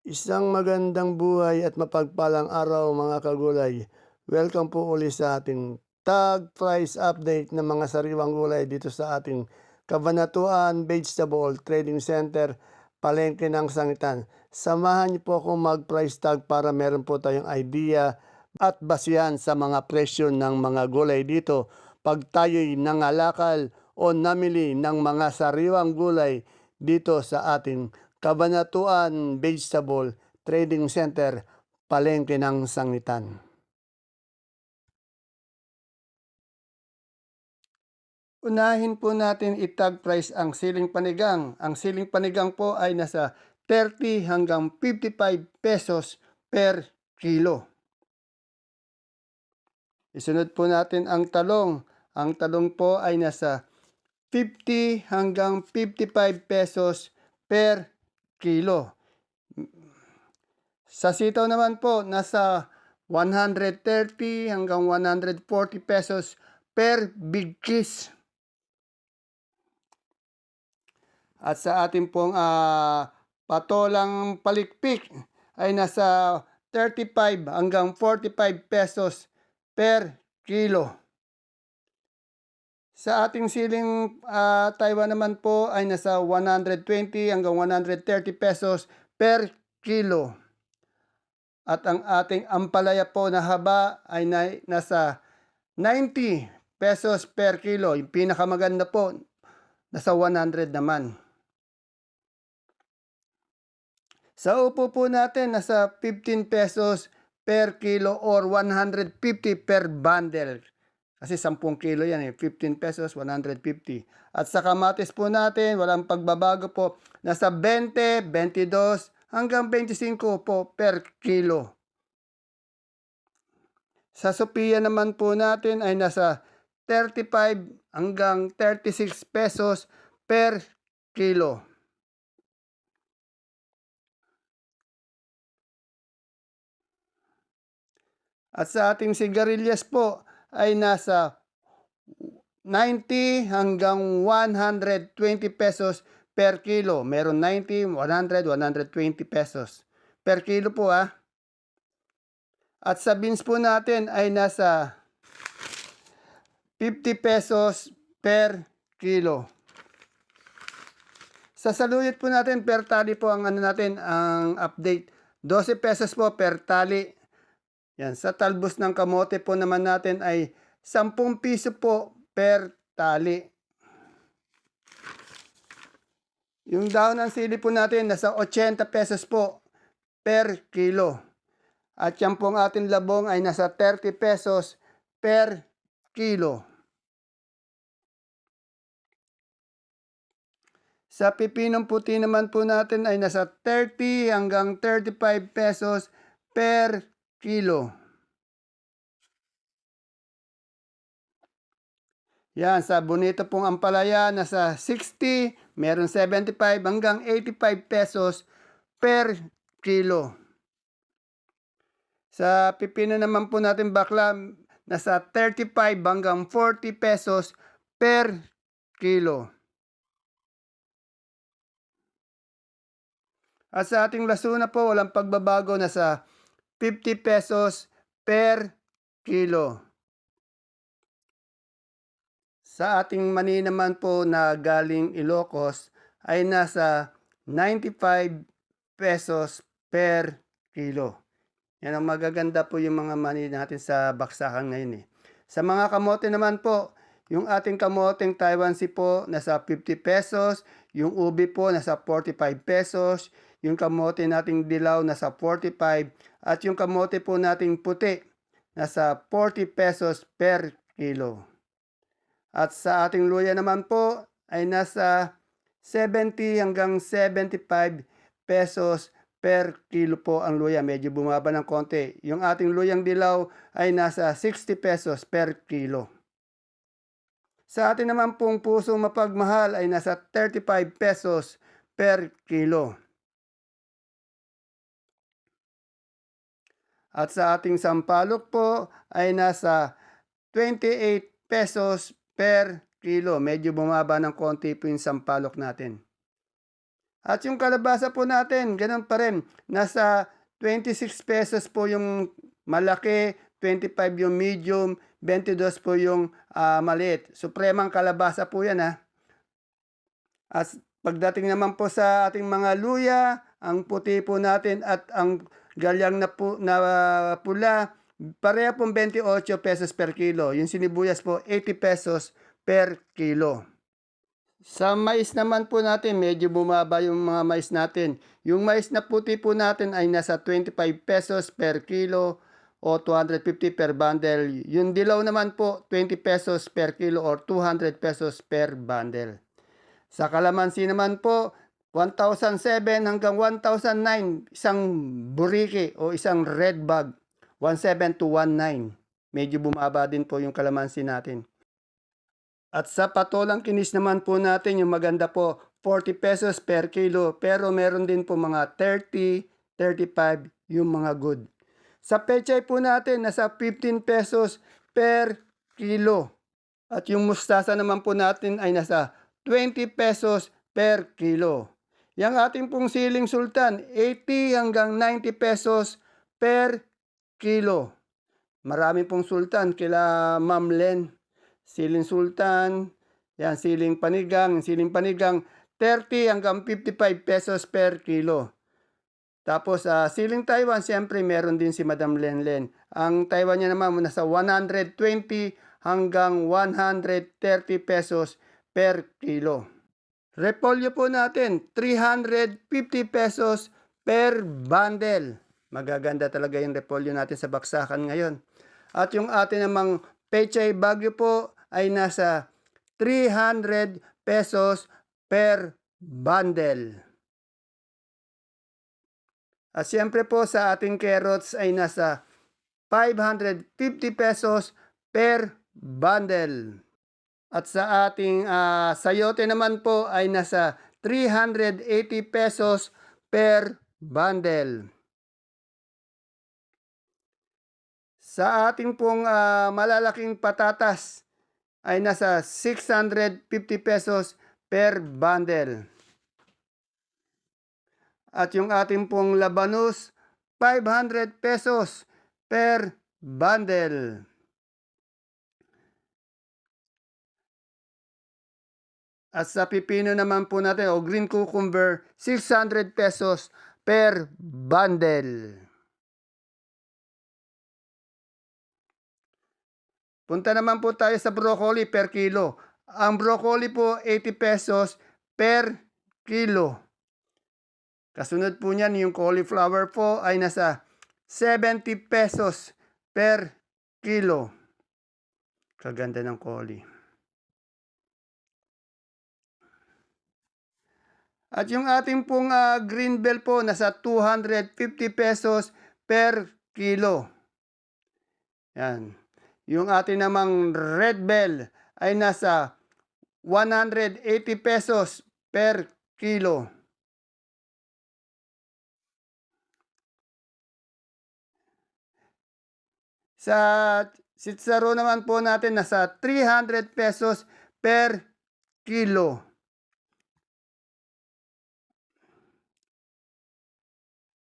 Isang magandang buhay at mapagpalang araw mga kagulay. Welcome po uli sa ating tag price update ng mga sariwang gulay dito sa ating Kabanatuan Vegetable Trading Center, Palengke ng Sangitan. Samahan niyo po akong mag-price tag para meron po tayong idea at basihan sa mga presyo ng mga gulay dito pag tayo'y nangalakal o namili ng mga sariwang gulay dito sa ating Kabanatuan Vegetable Trading Center, Palengke ng Sangitan. Unahin po natin itag price ang siling panigang. Ang siling panigang po ay nasa 30 hanggang 55 pesos per kilo. Isunod po natin ang talong. Ang talong po ay nasa 50 hanggang 55 pesos per kilo. Sa sitaw naman po, nasa 130 hanggang 140 pesos per big kiss. At sa ating pong patolang palikpik ay nasa 35 hanggang 45 pesos per kilo. Sa ating siling Taiwan naman po ay nasa 120 hanggang 130 pesos per kilo. At ang ating ampalaya po na haba ay nasa 90 pesos per kilo. Yung pinakamaganda po, nasa 100 naman. Sa upo po natin, nasa 15 pesos per kilo or 150 per bundle. Kasi 10 kilo yan 15 pesos, 150. At sa kamatis po natin, walang pagbabago po. Nasa 20, 22 hanggang 25 po per kilo. Sa Sophia naman po natin ay nasa 35 hanggang 36 pesos per kilo. At sa ating sigarilyas po ay nasa 90 hanggang 120 pesos per kilo. Meron 90, 100, 120 pesos per kilo po . At sa beans po natin ay nasa 50 pesos per kilo. Sa saluyot po natin per tali po ang ang update. 12 pesos po per tali. Yan, sa talbos ng kamote po naman natin ay 10 piso po per tali. Yung dahon ng sili po natin nasa 80 pesos po per kilo. At yan pong ating labong ay nasa 30 pesos per kilo. Sa pipinong puti naman po natin ay nasa 30 hanggang 35 pesos per kilo. Yan, sa bonito pong ampalaya, nasa 60, meron 75 hanggang 85 pesos per kilo. Sa pipino naman po natin bakla, nasa 35 hanggang 40 pesos per kilo. At sa ating lasuna po, walang pagbabago, nasa 50 pesos per kilo. Sa ating mani naman po na galing Ilocos ay nasa 95 pesos per kilo. Yan ang magaganda po yung mga mani natin sa baksakan ngayon . Sa mga kamote naman po, yung ating kamoteng Taiwan Sea po nasa 50 pesos, yung ubi po nasa 45 pesos, yung kamote nating dilaw nasa 45, at yung kamote po nating puti nasa 40 pesos per kilo. At sa ating luya naman po ay nasa 70 hanggang 75 pesos per kilo po ang luya. Medyo bumaba ng konti. Yung ating luyang dilaw ay nasa 60 pesos per kilo. Sa atin naman pong pusong mapagmahal ay nasa 35 pesos per kilo. At sa ating sampalok po ay nasa 28 pesos per kilo. Medyo bumaba ng konti po yung sampalok natin. At yung kalabasa po natin, gano'n pa rin. Nasa 26 pesos po yung malaki, 25 yung medium, 22 po yung maliit. Supremang kalabasa po yan ha. At pagdating naman po sa ating mga luya, ang puti po natin at ang galyang na pula, pareha pong 28 pesos per kilo. Yung sinibuyas po, 80 pesos per kilo. Sa mais naman po natin, medyo bumaba yung mga mais natin. Yung mais na puti po natin ay nasa 25 pesos per kilo o 250 per bundle. Yung dilaw naman po, 20 pesos per kilo or 200 pesos per bundle. Sa kalamansi naman po, 1,007 hanggang 1,009 isang buriki o isang red bag. 1,7 to 1,9. Medyo bumaba din po yung kalamansi natin. At sa patolang kinis naman po natin, yung maganda po, 40 pesos per kilo. Pero meron din po mga 30, 35 yung mga good. Sa pechay po natin, nasa 15 pesos per kilo. At yung mustasa naman po natin ay nasa 20 pesos per kilo. Yang ating pong siling sultan, 80 hanggang 90 pesos per kilo. Marami pong sultan kila Ma'am Len. Siling sultan, yan, siling panigang, 30 hanggang 55 pesos per kilo. Tapos siling Taiwan, siyempre meron din si Madam Lenlen. Ang Taiwan niya naman nasa 120 hanggang 130 pesos per kilo. Repolyo po natin, 350 pesos per bundle. Magaganda talaga yung repolyo natin sa baksakan ngayon. At yung atin namang pechay bagyo po ay nasa 300 pesos per bundle. At siyempre po sa ating carrots ay nasa 550 pesos per bundle. At sa ating sayote naman po ay nasa 380 pesos per bundle. Sa ating pong malalaking patatas ay nasa 650 pesos per bundle. At yung ating pong labanus, 500 pesos per bundle. At sa pipino naman po natin o green cucumber, 600 pesos per bundle. Punta naman po tayo sa broccoli per kilo. Ang broccoli po 80 pesos per kilo. Kasunod po niyan yung cauliflower po ay nasa 70 pesos per kilo. Kaganda ng cauli. At yung ating pong green bell po nasa 250 pesos per kilo. Yan. Yung ating namang red bell ay nasa 180 pesos per kilo. Sa sitsaro naman po natin nasa 300 pesos per kilo.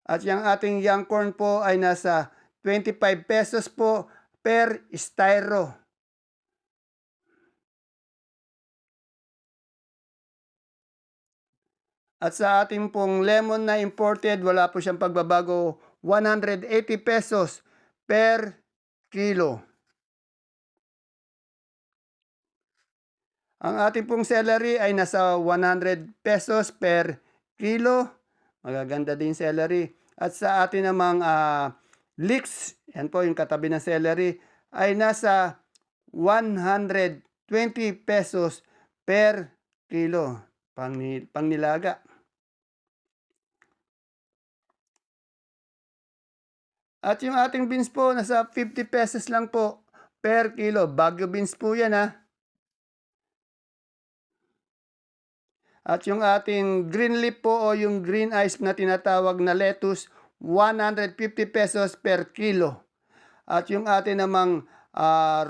At yung ating young corn po ay nasa 25 pesos po per styro. At sa ating pong lemon na imported, wala po siyang pagbabago, 180 pesos per kilo. Ang ating pong celery ay nasa 100 pesos per kilo. Magaganda din celery. At sa atin namang leeks, yan po yung katabi ng celery, ay nasa 120 pesos per kilo. Pang nilaga. At yung ating beans po, nasa 50 pesos lang po per kilo. Baguio beans po yan ha. At yung ating green leaf po o yung green eyes na tinatawag na lettuce, 150 pesos per kilo. At yung ating namang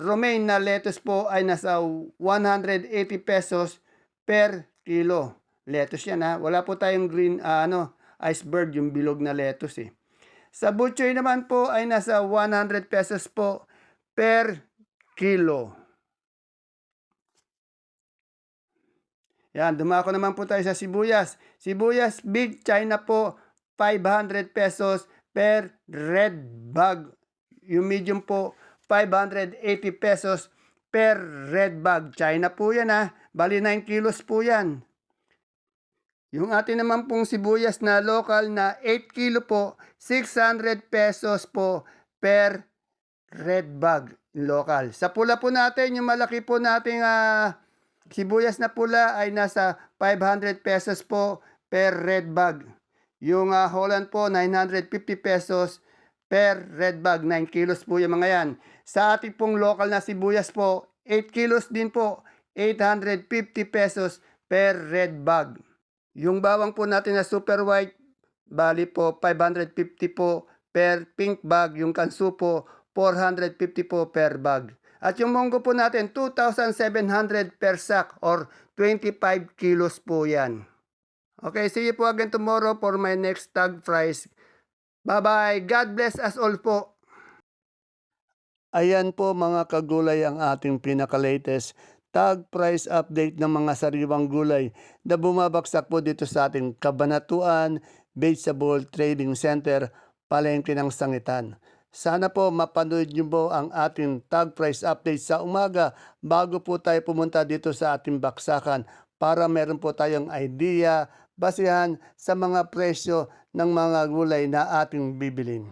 romaine na lettuce po ay nasa 180 pesos per kilo. lettuce yan ha. Wala po tayong green, iceberg, yung bilog na lettuce eh. Sa butchoy naman po ay nasa 100 pesos po per kilo. Yan, dumako naman po tayo sa sibuyas. Sibuyas Big China po, 500 pesos per red bag. Yung medium po, 580 pesos per red bag. China po yan ha. Bali 9 kilos po yan. Yung atin naman pong sibuyas na local na 8 kilo po, 600 pesos po per red bag local. Sa pula po natin, yung malaki po nating sibuyas na pula ay nasa 500 pesos po per red bag. Yung Holland po, 950 pesos per red bag. 9 kilos po yung mga yan. Sa ating pong local na sibuyas po, 8 kilos din po, 850 pesos per red bag. Yung bawang po natin na super white, bali po 550 po per pink bag. Yung kansu po, 450 po per bag. At yung munggo po natin, 2,700 per sack or 25 kilos po yan. Okay, see you po again tomorrow for my next tag price. Bye-bye. God bless us all po. Ayan po mga kagulay ang ating pinaka-latest tag price update ng mga sariwang gulay na bumabagsak po dito sa ating Cabanatuan Vegetable Trading Center, Palengke ng Sangitan. Sana po mapanood niyo po ang ating tag price update sa umaga bago po tayo pumunta dito sa ating baksakan para meron po tayong idea basihan sa mga presyo ng mga gulay na ating bibilin.